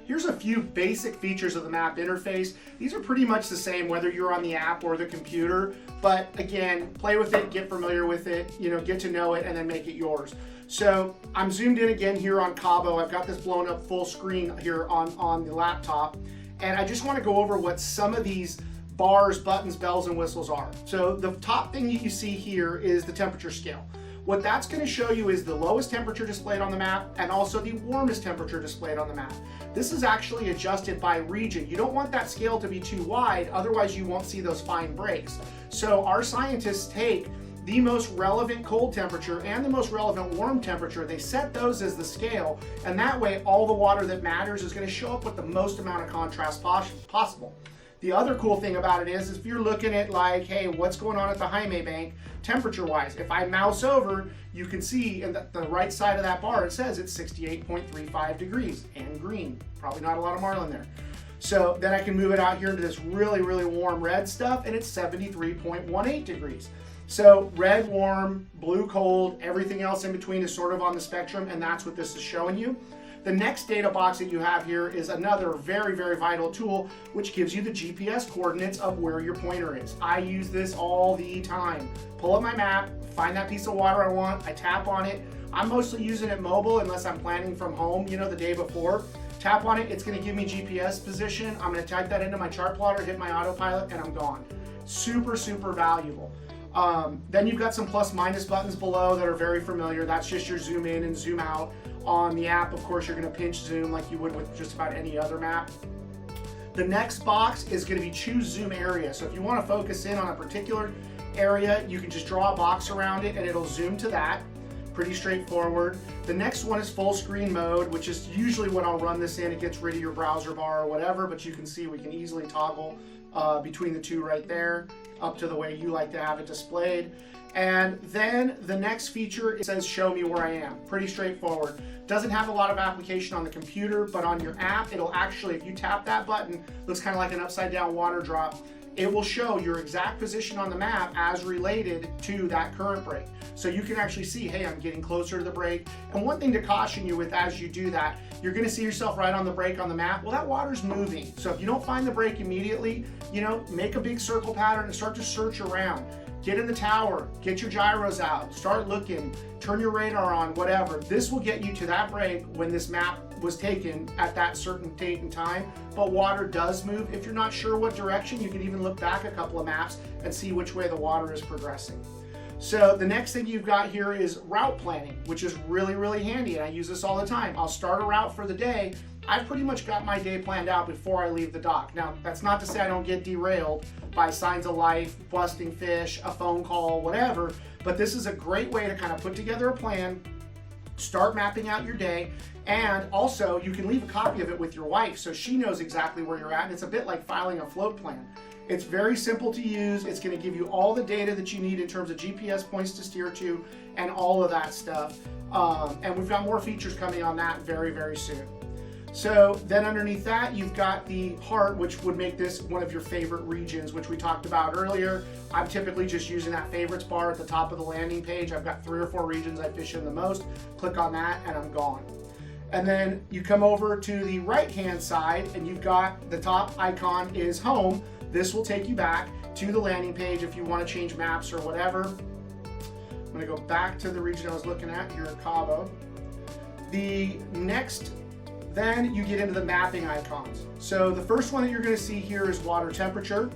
Here's a few basic features of the map interface. These are pretty much the same whether you're on the app or the computer, but again, play with it, get familiar with it, get to know it, and then make it yours. So I'm zoomed in again here on Cabo. I've got this blown up full screen here on the laptop, and I just want to go over what some of these bars, buttons, bells, and whistles are. So the top thing you see here is the temperature scale. What that's going to show you is the lowest temperature displayed on the map and also the warmest temperature displayed on the map. This is actually adjusted by region. You don't want that scale to be too wide, otherwise you won't see those fine breaks. So our scientists take the most relevant cold temperature and the most relevant warm temperature, they set those as the scale, and that way all the water that matters is going to show up with the most amount of contrast possible. The other cool thing about it is if you're looking at like, hey, what's going on at the Jaime Bank temperature-wise? If I mouse over, you can see in the right side of that bar, it says it's 68.35 degrees and green. Probably not a lot of marlin there. So then I can move it out here into this really, really warm red stuff, and it's 73.18 degrees. So red warm, blue cold, everything else in between is sort of on the spectrum, and that's what this is showing you. The next data box that you have here is another very, very vital tool, which gives you the GPS coordinates of where your pointer is. I use this all the time. Pull up my map, find that piece of water I want, I tap on it. I'm mostly using it mobile unless I'm planning from home, the day before. Tap on it, it's gonna give me GPS position. I'm gonna type that into my chart plotter, hit my autopilot, and I'm gone. Super, super valuable. Then you've got some plus minus buttons below that are very familiar. That's just your zoom in and zoom out. On the app, of course, you're going to pinch zoom like you would with just about any other map. The next box is going to be choose zoom area. So if you want to focus in on a particular area, you can just draw a box around it and it'll zoom to that. Pretty straightforward. The next one is full screen mode, which is usually when I'll run this in. It gets rid of your browser bar or whatever, but you can see we can easily toggle between the two right there, up to the way you like to have it displayed. And then the next feature, it says show me where I am. Pretty straightforward. Doesn't have a lot of application on the computer, but on your app, it'll actually, if you tap that button, looks kind of like an upside down water drop, it will show your exact position on the map as related to that current break. So you can actually see, hey, I'm getting closer to the break. And one thing to caution you with as you do that, you're gonna see yourself right on the break on the map. Well, that water's moving. So if you don't find the break immediately, make a big circle pattern and start to search around. Get in the tower, get your gyros out, start looking, turn your radar on, whatever. This will get you to that break when this map was taken at that certain date and time, but water does move. If you're not sure what direction, you can even look back a couple of maps and see which way the water is progressing. So the next thing you've got here is route planning, which is really, really handy, and I use this all the time. I'll start a route for the day. I've pretty much got my day planned out before I leave the dock. Now, that's not to say I don't get derailed by signs of life, busting fish, a phone call, whatever, but this is a great way to kind of put together a plan, start mapping out your day, and also you can leave a copy of it with your wife so she knows exactly where you're at, and it's a bit like filing a float plan. It's very simple to use. It's going to give you all the data that you need in terms of GPS points to steer to and all of that stuff. And we've got more features coming on that very, very soon. So then underneath that, you've got the heart, which would make this one of your favorite regions, which we talked about earlier. I'm typically just using that favorites bar at the top of the landing page. I've got 3 or 4 regions I fish in the most. Click on that and I'm gone. And then you come over to the right-hand side and you've got the top icon is home. This will take you back to the landing page if you want to change maps or whatever. I'm going to go back to the region I was looking at here at Cabo. Then you get into the mapping icons. So the first one that you're going to see here is water temperature.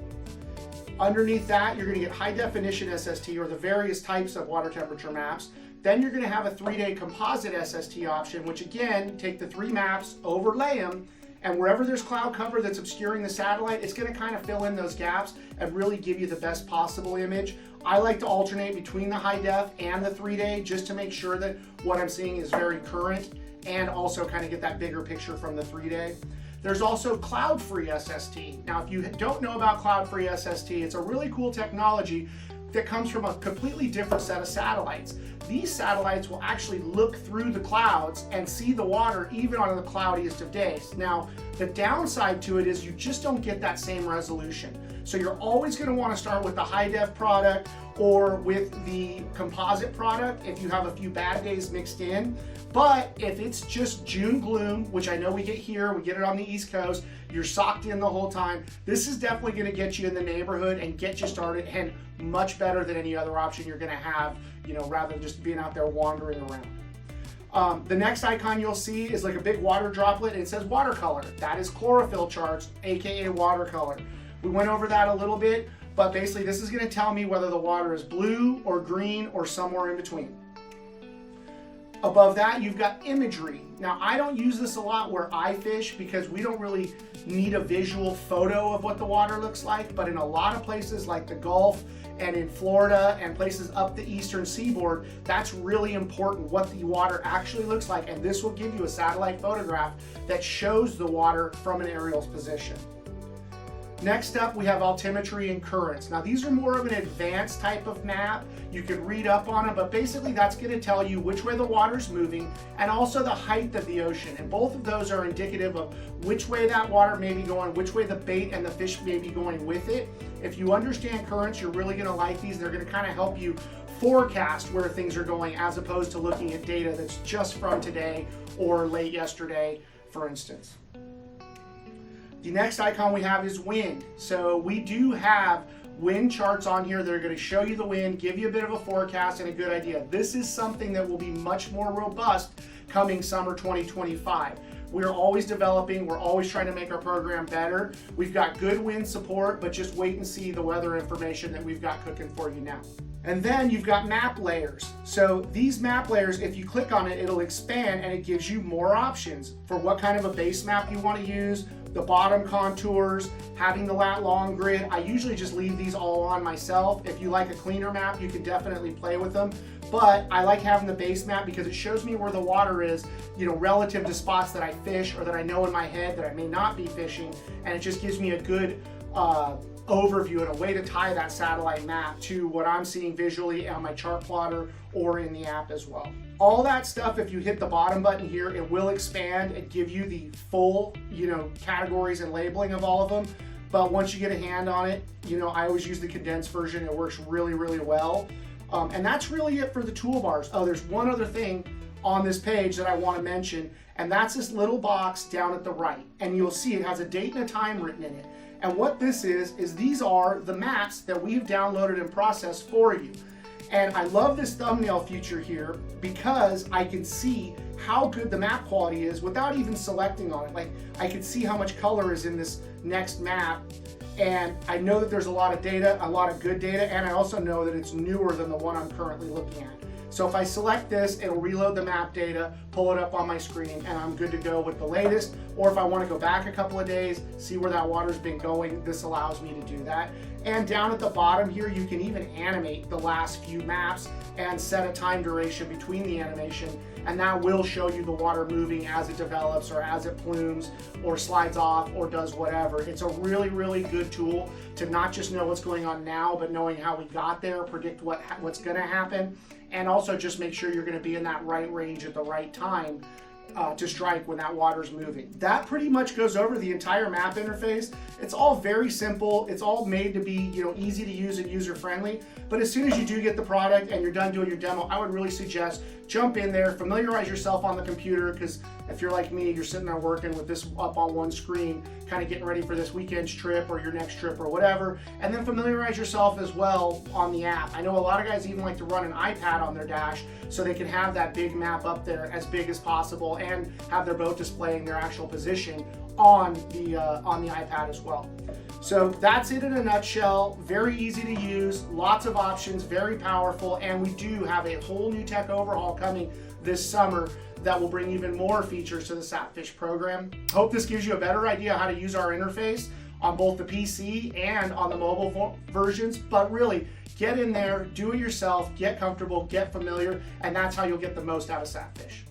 Underneath that, you're going to get high definition SST or the various types of water temperature maps. Then you're going to have a 3-day composite SST option, which again, take the 3 maps, overlay them, and wherever there's cloud cover that's obscuring the satellite, it's going to kind of fill in those gaps and really give you the best possible image. I like to alternate between the high def and the 3-day just to make sure that what I'm seeing is very current and also kind of get that bigger picture from the 3-day. There's also cloud-free SST. Now, if you don't know about cloud-free SST, it's a really cool technology that comes from a completely different set of satellites. These satellites will actually look through the clouds and see the water even on the cloudiest of days. Now, the downside to it is you just don't get that same resolution. So you're always going to want to start with the high def product or with the composite product if you have a few bad days mixed in. But if it's just June gloom, which I know we get here, we get it on the East Coast, you're socked in the whole time, this is definitely going to get you in the neighborhood and get you started, and much better than any other option you're going to have, you know, rather than just being out there wandering around. The next icon you'll see is like a big water droplet, and it says watercolor. That is chlorophyll charts, aka watercolor. We went over that a little bit, but basically this is going to tell me whether the water is blue or green or somewhere in between. Above that, you've got imagery. Now, I don't use this a lot where I fish because we don't really need a visual photo of what the water looks like, but in a lot of places like the Gulf and in Florida and places up the eastern seaboard, that's really important, what the water actually looks like, and this will give you a satellite photograph that shows the water from an aerial's position. Next up, we have altimetry and currents. Now, these are more of an advanced type of map. You can read up on them, but basically that's going to tell you which way the water's moving and also the height of the ocean. And both of those are indicative of which way that water may be going, which way the bait and the fish may be going with it. If you understand currents, you're really going to like these. They're going to kind of help you forecast where things are going as opposed to looking at data that's just from today or late yesterday, for instance. The next icon we have is wind. So we do have wind charts on here that are going to show you the wind, give you a bit of a forecast and a good idea. This is something that will be much more robust coming summer 2025. We're always developing, we're always trying to make our program better. We've got good wind support, but just wait and see the weather information that we've got cooking for you now. And then you've got map layers. So these map layers, if you click on it, it'll expand and it gives you more options for what kind of a base map you want to use, the bottom contours, having the lat long grid. I usually just leave these all on myself. If you like a cleaner map, you can definitely play with them. But I like having the base map because it shows me where the water is, you know, relative to spots that I fish or that I know in my head that I may not be fishing. And it just gives me a good overview and a way to tie that satellite map to what I'm seeing visually on my chart plotter or in the app as well. All that stuff, if you hit the bottom button here, it will expand and give you the full, you know, categories and labeling of all of them. But once you get a hand on it, you know, I always use the condensed version. It works really, really well. And that's really it for the toolbars. Oh, there's one other thing on this page that I want to mention, and that's this little box down at the right. And you'll see it has a date and a time written in it. And what this is these are the maps that we've downloaded and processed for you. And I love this thumbnail feature here because I can see how good the map quality is without even selecting on it. Like, I can see how much color is in this next map, and I know that there's a lot of data, a lot of good data, and I also know that it's newer than the one I'm currently looking at. So if I select this, it'll reload the map data, pull it up on my screen, and I'm good to go with the latest. Or if I want to go back a couple of days, see where that water's been going, this allows me to do that. And down at the bottom here, you can even animate the last few maps and set a time duration between the animation, and that will show you the water moving as it develops or as it plumes or slides off or does whatever. It's a really, really good tool to not just know what's going on now, but knowing how we got there, predict what's going to happen, and also just make sure you're going to be in that right range at the right time to strike when that water's moving. That pretty much goes over the entire map interface. It's all very simple. It's all made to be, you know, easy to use and user friendly. But as soon as you do get the product and you're done doing your demo, I would really suggest jump in there, familiarize yourself on the computer, because if you're like me, you're sitting there working with this up on one screen, kind of getting ready for this weekend's trip or your next trip or whatever, and then familiarize yourself as well on the app. I know a lot of guys even like to run an iPad on their dash so they can have that big map up there as big as possible and have their boat displaying their actual position on the iPad as well. So that's it in a nutshell. Very easy to use, lots of options, very powerful, and we do have a whole new tech overhaul coming this summer that will bring even more features to the SatFish program. Hope this gives you a better idea how to use our interface on both the PC and on the mobile versions, but really get in there, do it yourself, get comfortable, get familiar, and that's how you'll get the most out of SatFish.